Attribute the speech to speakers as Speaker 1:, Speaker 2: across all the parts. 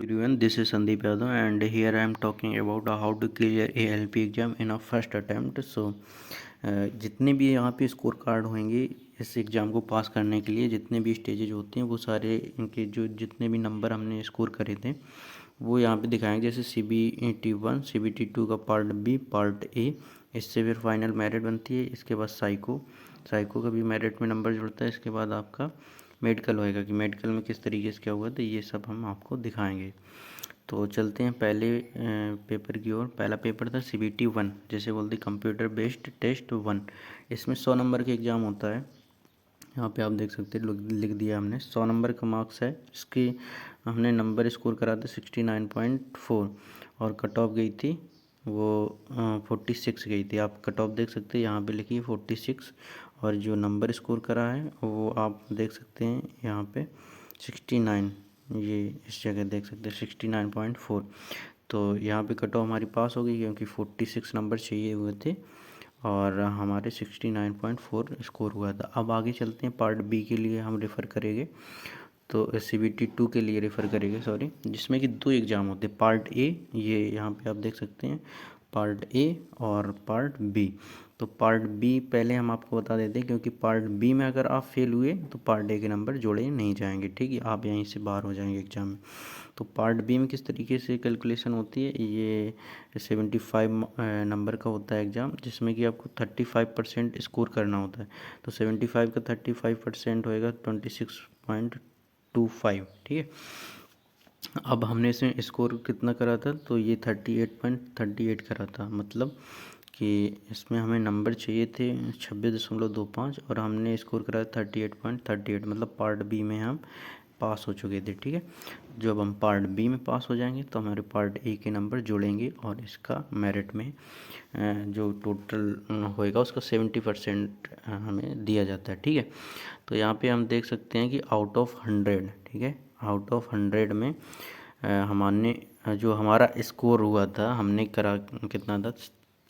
Speaker 1: Everyone, this is Sandeep Yadav and here I am talking about how to clear ALP exam in a first attempt. जितने भी यहाँ पे score card होंगे इस exam को पास करने के लिए, जितने भी स्टेजेज होते हैं वो सारे इनके जो जितने भी नंबर हमने स्कोर करे थे वो यहाँ पे दिखाएंगे। जैसे CBT1 CBT2 का पार्ट बी पार्ट ए, इससे फिर फाइनल मेरिट बनती है। इसके बाद साइको का भी मेरिट में नंबर जुड़ता है। इसके बाद आपका मेडिकल होएगा कि मेडिकल में किस तरीके से क्या हुआ, तो ये सब हम आपको दिखाएंगे। तो चलते हैं पहले पेपर की ओर। पहला पेपर था CBT1, जैसे बोलते कंप्यूटर बेस्ड टेस्ट 1। इसमें 100 नंबर का एग्ज़ाम होता है। यहाँ पे आप देख सकते हैं लिख दिया हमने 100 नंबर का मार्क्स है। इसकी हमने नंबर स्कोर करा था 69.4 और कट ऑफ गई थी वो 46 गई थी। आप कट ऑफ देख सकते हैं, यहाँ पे लिखी है 46 और जो नंबर स्कोर करा है वो आप देख सकते हैं यहाँ पे 69, ये इस जगह देख सकते हैं 69.4। तो यहाँ पे कट ऑफ हमारी पास हो गई क्योंकि 46 नंबर चाहिए हुए थे और हमारे 69.4 स्कोर हुआ था। अब आगे चलते हैं, पार्ट बी के लिए हम रेफ़र करेंगे, तो CBT2 के लिए रेफ़र करेंगे सॉरी, जिसमें कि 2 एग्ज़ाम होते हैं। पार्ट ए, ये यहाँ पे आप देख सकते हैं पार्ट ए और पार्ट बी। तो पार्ट बी पहले हम आपको बता देते हैं क्योंकि पार्ट बी में अगर आप फेल हुए तो पार्ट ए के नंबर जोड़े नहीं जाएंगे, ठीक है, आप यहीं से बाहर हो जाएंगे एग्ज़ाम में। तो पार्ट बी में किस तरीके से कैलकुलेशन होती है, ये 75 नंबर का होता है एग्ज़ाम, जिसमें कि आपको 35% स्कोर करना होता है। तो 75 का 35% होएगा 26.25, ठीक है। अब हमने इसमें स्कोर कितना करा था, तो ये 38.38 करा था, मतलब कि इसमें हमें नंबर चाहिए थे 26.25 और हमने स्कोर करा 38.38, मतलब पार्ट बी में हम पास हो चुके थे, ठीक है। जब हम पार्ट बी में पास हो जाएंगे तो हमारे पार्ट ए के नंबर जुड़ेंगे और इसका मेरिट में जो टोटल होएगा उसका 70% हमें दिया जाता है, ठीक है। तो यहाँ पे हम देख सकते हैं कि आउट ऑफ 100, ठीक है, आउट ऑफ 100 में हमने जो हमारा स्कोर हुआ था हमने करा कितना था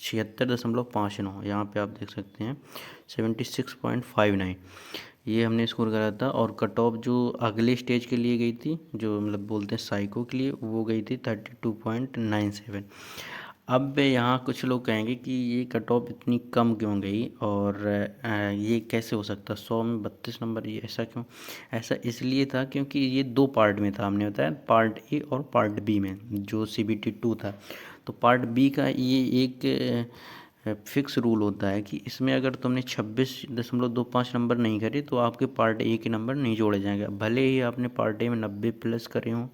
Speaker 1: 76.59। यहाँ पे आप देख सकते हैं 76.59 ये हमने स्कोर करा था। और कट ऑफ जो अगले स्टेज के लिए गई थी, जो मतलब बोलते हैं साइको के लिए, वो गई थी 32.97। अब यहाँ कुछ लोग कहेंगे कि ये कट ऑफ इतनी कम क्यों गई और ये कैसे हो सकता, 100 में 32 नंबर, ये ऐसा क्यों? ऐसा इसलिए था क्योंकि ये 2 पार्ट में था, हमने बताया पार्ट ए और पार्ट बी में जो CBT2 था। तो पार्ट बी का ये एक फिक्स रूल होता है कि इसमें अगर तुमने 26.25 नंबर नहीं करे तो आपके पार्ट ए के नंबर नहीं जोड़े जाएंगे, भले ही आपने पार्ट ए में 90 प्लस करे हों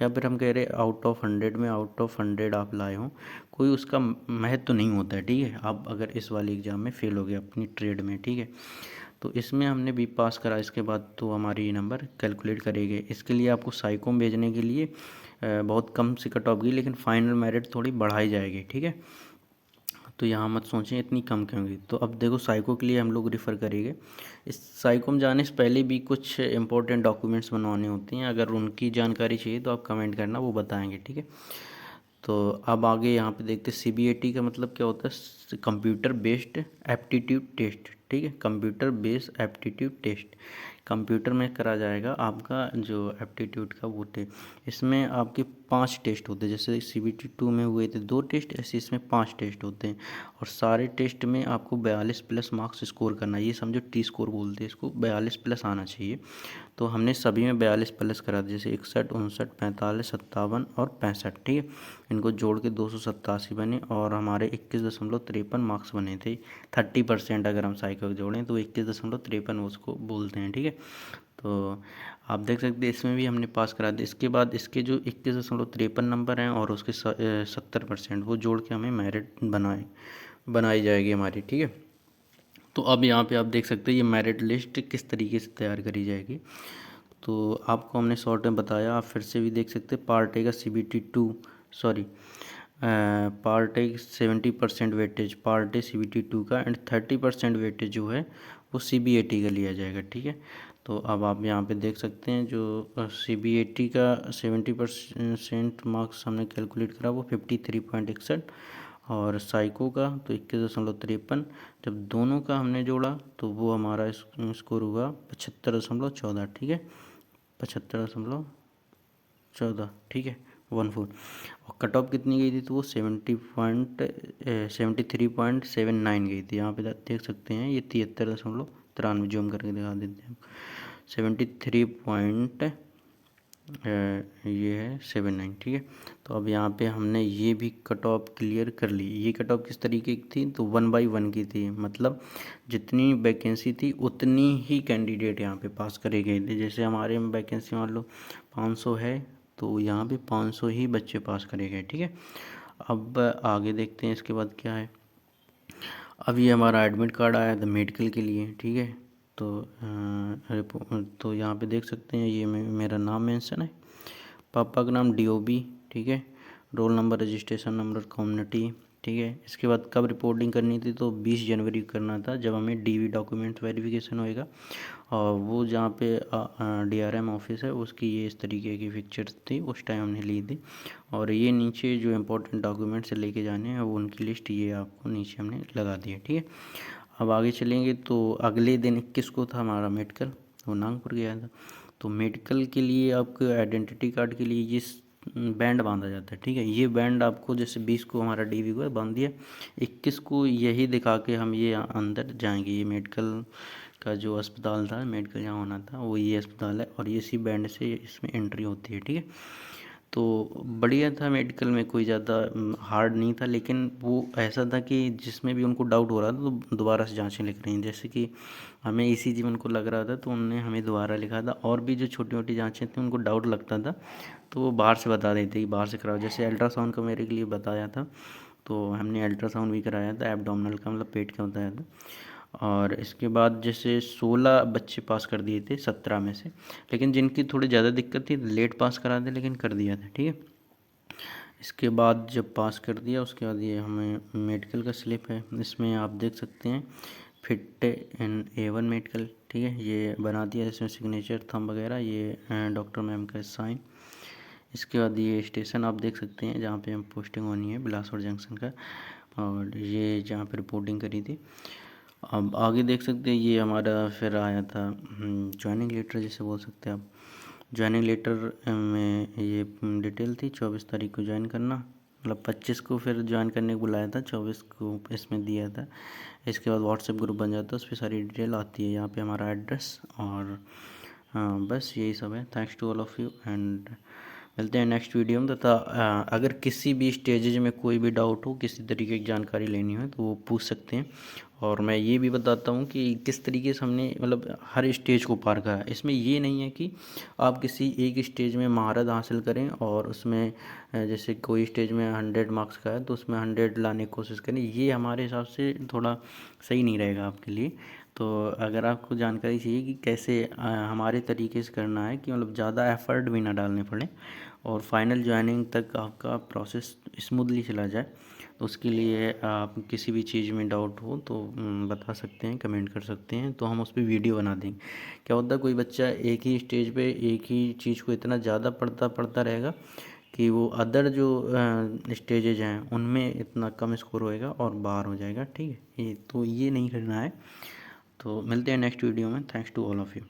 Speaker 1: या फिर हम कह रहे आउट ऑफ 100 में आउट ऑफ 100 आप लाए हों, कोई उसका महत्व तो नहीं होता है, ठीक है। आप अगर इस वाले एग्ज़ाम में फेल हो गए अपनी ट्रेड में, ठीक है, तो इसमें हमने बी पास करा, इसके बाद तो हमारी ये नंबर कैलकुलेट करेंगे। इसके लिए आपको साइकोम भेजने के लिए बहुत कम से कट ऑफ गई, लेकिन फाइनल मेरिट थोड़ी बढ़ाई जाएगी, ठीक है। तो यहाँ मत सोचें इतनी कम क्यों होगी। तो अब देखो साइको के लिए हम लोग रेफ़र करेंगे। इस साइको में जाने से पहले भी कुछ इंपॉर्टेंट डॉक्यूमेंट्स बनवाने होते हैं, अगर उनकी जानकारी चाहिए तो आप कमेंट करना, वो बताएंगे, ठीक है। तो अब आगे यहाँ पे देखते हैं CBAT का मतलब क्या होता है, कंप्यूटर बेस्ड एप्टीट्यूड टेस्ट, ठीक है, computer based aptitude test. Computer में करा जाएगा आपका जो एप्टीट्यूड का वो टेस्ट। इसमें आपके 5 टेस्ट होते हैं, जैसे CBT2 में हुए थे 2 टेस्ट, ऐसे इसमें 5 टेस्ट होते हैं और सारे टेस्ट में आपको 42 प्लस मार्क्स स्कोर करना है। ये समझो T स्कोर बोलते हैं इसको, 42 प्लस आना चाहिए। तो हमने सभी में 42 प्लस करा दिया, जैसे 61, 59, 45, 57 और 65, ठीक है। इनको जोड़ के 287 बने और हमारे 21.53 मार्क्स बने थे। 30% अगर हम साइको जोड़ें तो 21.53 उसको बोलते हैं, ठीक है। तो आप देख सकते हैं इसमें भी हमने पास करा दिया। इसके बाद इसके जो 21.53 नंबर हैं और उसके 70% वो जोड़ के हमें मेरिट बनाई जाएगी हमारी, ठीक है। तो अब यहाँ पे आप देख सकते हैं ये मेरिट लिस्ट किस तरीके से तैयार करी जाएगी। तो आपको हमने शॉर्ट में बताया, आप फिर से भी देख सकते हैं। पार्ट ए का CBT2 sorry part A 70% weightage part A CBT2 का एंड 30% वेटेज जो है वो CBAT का लिया जाएगा, ठीक है। तो अब आप यहाँ पे देख सकते हैं जो CBAT का 70% मार्क्स हमने कैलकुलेट करा वो 53.61 और साइको का तो 21.53। जब दोनों का हमने जोड़ा तो वो हमारा स्कोर हुआ 75.14, ठीक है, 75.14। 14, ठीक है, 14। और कट ऑफ कितनी गई थी, तो वो 73.79 गई थी। यहाँ पे देख सकते हैं ये 73.93 जूम करके दिखा देते हैं, 73 ये है 79, ठीक है। तो अब यहाँ पे हमने ये भी कट ऑफ क्लियर कर ली। ये कट ऑफ किस तरीके की थी, तो 1/1 की थी, मतलब जितनी वैकेंसी थी उतनी ही कैंडिडेट यहाँ पे पास करे गए थे। जैसे हमारे में वैकेंसी मान लो 500 है, तो यहाँ पे 500 ही बच्चे पास करे गए, ठीक है। अब आगे देखते हैं इसके बाद क्या है। अब ये हमारा एडमिट कार्ड आया था मेडिकल के लिए, ठीक है। तो यहाँ पे देख सकते हैं ये मेरा नाम मेंशन है, पापा का नाम DOB, ठीक है, roll number, registration number, community, ठीक है। इसके बाद कब रिपोर्टिंग करनी थी, तो 20 जनवरी को करना था, जब हमें DV डॉक्यूमेंट वेरिफिकेशन होएगा। और वो जहाँ पे DRM ऑफिस है उसकी ये इस तरीके की पिक्चर्स थी, उस टाइम हमने ली थी। और ये नीचे जो इम्पोर्टेंट डॉक्यूमेंट्स लेके जाने हैं वो उनकी लिस्ट ये आपको नीचे हमने लगा दी है, ठीक है। अब आगे चलेंगे तो अगले दिन 21 को था हमारा मेडिकल, वो नागपुर गया था। तो मेडिकल के लिए आपको आइडेंटिटी कार्ड के लिए ये बैंड बांधा जाता है, ठीक है। ये बैंड आपको जैसे 20 को हमारा DV को बांध दिया, 21 को यही दिखा के हम ये अंदर जाएंगे। ये मेडिकल का जो अस्पताल था, मेडिकल जहाँ होना था वो ये अस्पताल है, और ये इसी बैंड से इसमें एंट्री होती है, ठीक है। तो बढ़िया था मेडिकल में, कोई ज़्यादा हार्ड नहीं था, लेकिन वो ऐसा था कि जिसमें भी उनको डाउट हो रहा था तो दोबारा से जांचें लिख रही हैं। जैसे कि हमें ECG उनको लग रहा था तो उन्होंने हमें दोबारा लिखा था, और भी जो छोटी मोटी जांचें थी उनको डाउट लगता था तो वो बाहर से बता देते कि बाहर से कराओ। जैसे अल्ट्रासाउंड का मेरे के लिए बताया था, तो हमने अल्ट्रासाउंड भी कराया था, एब्डोमिनल का, मतलब पेट का बताया था। और इसके बाद जैसे 16 बच्चे पास कर दिए थे 17 में से, लेकिन जिनकी थोड़ी ज़्यादा दिक्कत थी लेट पास करा दे, लेकिन कर दिया था, ठीक है। इसके बाद जब पास कर दिया उसके बाद ये हमें मेडिकल का स्लिप है, इसमें आप देख सकते हैं फिट इन A1 मेडिकल, ठीक है, ये बना दिया। इसमें सिग्नेचर, थंब वगैरह, ये डॉक्टर मैम का साइन। इसके बाद ये स्टेशन आप देख सकते हैं जहाँ पे हम पोस्टिंग होनी है, बिलासपुर जंक्शन का, और ये जहाँ पे रिपोर्टिंग करी थी। अब आगे देख सकते हैं ये हमारा फिर आया था ज्वाइनिंग लेटर, जिसे बोल सकते हैं आप। ज्वाइनिंग लेटर में ये डिटेल थी, 24 तारीख को ज्वाइन करना, मतलब 25 को फिर ज्वाइन करने को बुलाया था, 24 को इसमें दिया था। इसके बाद व्हाट्सएप ग्रुप बन जाता है, उस पर सारी डिटेल आती है। यहाँ पे हमारा एड्रेस और बस यही सब है। Thanks to all of you, and मिलते हैं नेक्स्ट वीडियो में। तथा अगर किसी भी स्टेजेज में कोई भी डाउट हो, किसी तरीके की जानकारी लेनी हो तो वो पूछ सकते हैं। और मैं ये भी बताता हूँ कि किस तरीके से हमने मतलब हर स्टेज को पार करा। इसमें ये नहीं है कि आप किसी एक स्टेज में महारत हासिल करें और उसमें जैसे कोई स्टेज में 100 मार्क्स का है तो उसमें 100 लाने की कोशिश करें, ये हमारे हिसाब से थोड़ा सही नहीं रहेगा आपके लिए। तो अगर आपको जानकारी चाहिए कि कैसे हमारे तरीके से करना है कि मतलब ज़्यादा एफर्ट भी ना डालने पड़े और फाइनल ज्वाइनिंग तक आपका प्रोसेस स्मूथली चला जाए, तो उसके लिए आप किसी भी चीज़ में डाउट हो तो बता सकते हैं, कमेंट कर सकते हैं, तो हम उस पर वीडियो बना देंगे। क्या होता है कोई बच्चा एक ही स्टेज पे एक ही चीज़ को इतना ज़्यादा पढ़ता रहेगा कि वो अदर जो स्टेजेज हैं उनमें इतना कम स्कोर होएगा और बाहर हो जाएगा, ठीक है। ये नहीं करना है। तो मिलते हैं नेक्स्ट वीडियो में। Thanks to all of you.